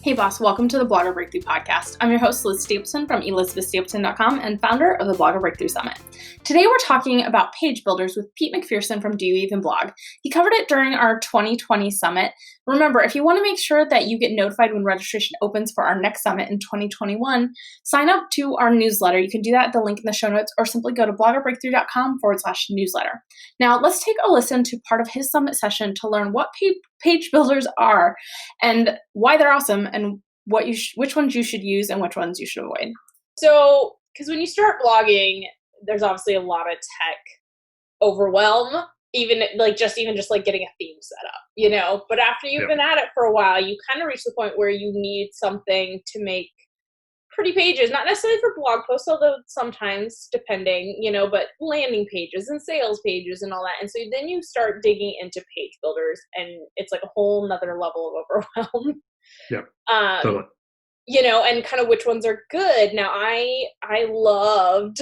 Hey boss, welcome to the Blogger Breakthrough Podcast. I'm your host, Liz Stapleton from elizabethstapleton.com and founder of the Blogger Breakthrough Summit. Today we're talking about page builders with Pete McPherson from Do You Even Blog? He covered it during our 2020 summit. Remember, if you want to make sure that you get notified when registration opens for our next summit in 2021, sign up to our newsletter. You can do that at the link in the show notes or simply go to bloggerbreakthrough.com/newsletter. Now let's take a listen to part of his summit session to learn what page builders are and why they're awesome and which ones you should use and which ones you should avoid. So, because when you start blogging, there's obviously a lot of tech overwhelm, even just getting a theme set up, But after you've been at it for a while, you kind of reach the point where you need something to make pretty pages, not necessarily for blog posts, although sometimes depending, but landing pages and sales pages and all that. And so then you start digging into page builders and it's like a whole nother level of overwhelm. Yeah, totally. And kind of which ones are good. Now, I love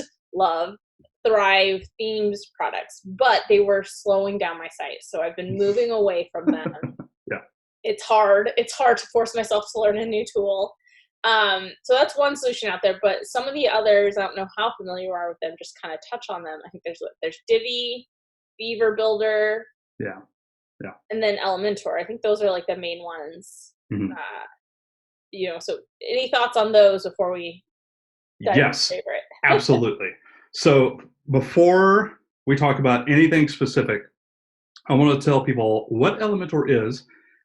Thrive Themes products, but they were slowing down my site. So I've been moving away from them. Yeah. It's hard to force myself to learn a new tool. So that's one solution out there, but some of the others, I don't know how familiar you are with them, just kind of touch on them. I think there's Divi, Beaver Builder. Yeah. And then Elementor. I think those are like the main ones. Mm-hmm. So any thoughts on those before we dive Yes, into favorite? Absolutely. So before we talk about anything specific, I want to tell people what Elementor is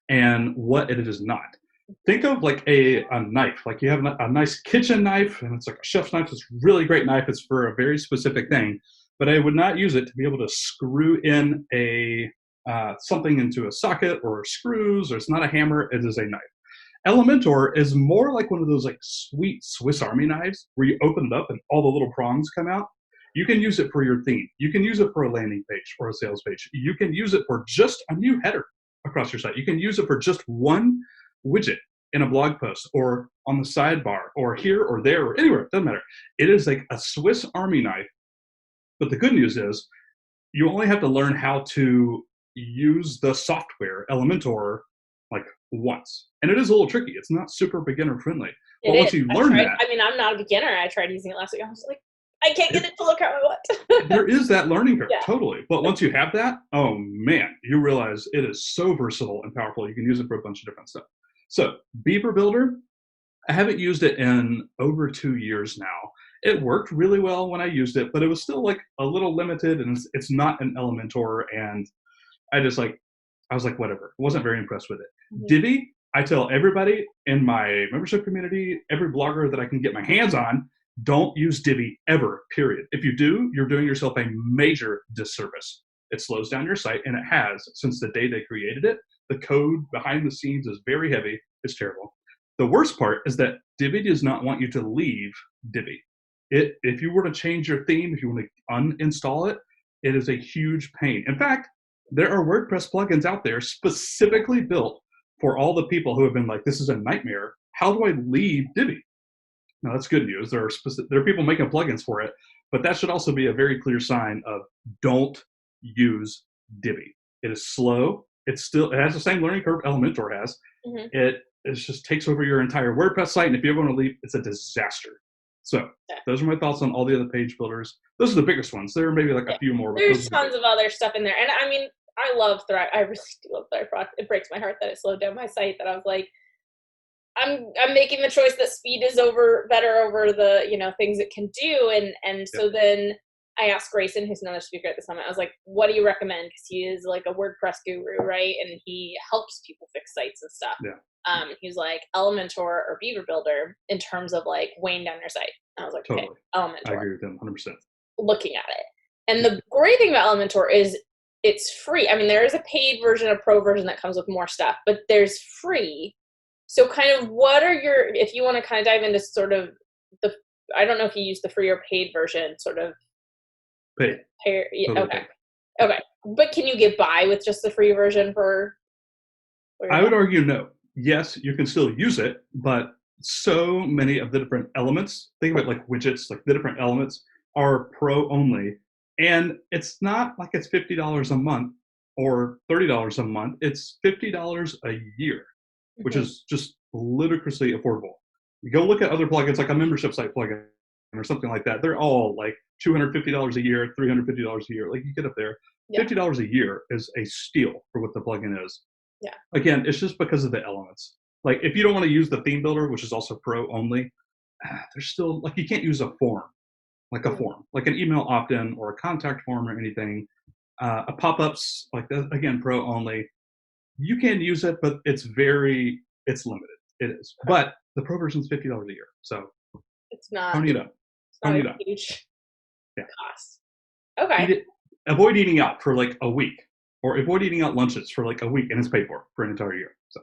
and what it is not. Think of like a knife, like you have a nice kitchen knife and it's like a chef's knife. It's a really great knife. It's for a very specific thing, but I would not use it to be able to screw in something into a socket or screws, or it's not a hammer. It is a knife. Elementor is more like one of those like sweet Swiss Army knives where you open it up and all the little prongs come out. You can use it for your theme. You can use it for a landing page or a sales page. You can use it for just a new header across your site. You can use it for just one widget in a blog post or on the sidebar or here or there or anywhere. It doesn't matter. It is like a Swiss Army knife. But the good news is you only have to learn how to use the software Elementor like once. And it is a little tricky. It's not super beginner friendly. But once you learn that. I mean, I'm not a beginner. I tried using it last week. I was like, I can't get it to look how I want. There is that learning curve, Yeah. Totally. But once you have that, oh man, you realize it is so versatile and powerful. You can use it for a bunch of different stuff. So Beaver Builder, I haven't used it in over 2 years now. It worked really well when I used it, but it was still like a little limited and it's not an Elementor. And I was like, whatever. I wasn't very impressed with it. Mm-hmm. Divi, I tell everybody in my membership community, every blogger that I can get my hands on, don't use Divi ever, period. If you do, you're doing yourself a major disservice. It slows down your site, and it has since the day they created it. The code behind the scenes is very heavy. It's terrible. The worst part is that Divi does not want you to leave Divi. If you were to change your theme, if you want to uninstall it, it is a huge pain. In fact, there are WordPress plugins out there specifically built for all the people who have been like, this is a nightmare. How do I leave Divi? Now, that's good news. There are people making plugins for it, but that should also be a very clear sign of don't use Divi. It is slow. It has the same learning curve Elementor has. Mm-hmm. It just takes over your entire WordPress site, and if you're going to leave, it's a disaster. So those are my thoughts on all the other page builders. Those are the biggest ones. There are maybe like a few more. There's tons of other stuff in there. And I mean, I love Thrive. I really do love Thrive. It breaks my heart that it slowed down my site, that I was like, I'm making the choice that speed is better over the, things it can do. And so then I asked Grayson, who's another speaker at the summit, I was like, what do you recommend? Because he is like a WordPress guru, right? And he helps people fix sites and stuff. Yeah. He was like Elementor or Beaver Builder in terms of like weighing down your site. And I was like, totally. Okay, Elementor. I agree with them 100%. Looking at it. And the great thing about Elementor is it's free. I mean, there is a paid version, a pro version that comes with more stuff, but there's free. So kind of if you want to kind of dive into sort of I don't know if you use the free or paid version, sort of. Paid. Totally okay. Paid. Okay. But can you get by with just the free version for? I would argue no. Yes, you can still use it, but so many of the different elements, think of it like widgets, like the different elements are pro only. And it's not like it's $50 a month or $30 a month. It's $50 a year. which is just ludicrously affordable. You go look at other plugins like a membership site plugin or something like that. They're all like $250 a year, $350 a year. Like you get up there, $50 a year is a steal for what the plugin is. Yeah. Again, it's just because of the elements. Like if you don't want to use the theme builder, which is also pro only, there's still like you can't use a form, like a form, like an email opt-in or a contact form or anything. A pop-ups like that, again, pro only. You can use it, but it's limited. It is. But the pro version is $50 a year, so it's not. Pony it up. It's not a huge cost. Okay. Avoid eating out for like a week, or avoid eating out lunches for like a week, and it's paid for an entire year. So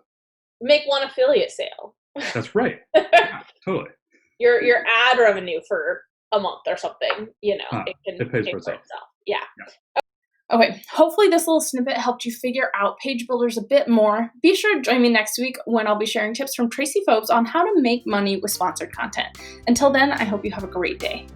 make one affiliate sale. That's right. Yeah, totally. Your ad revenue for a month or something, it pays for itself. Yeah. Okay, hopefully this little snippet helped you figure out page builders a bit more. Be sure to join me next week when I'll be sharing tips from Tracy Phobes on how to make money with sponsored content. Until then, I hope you have a great day.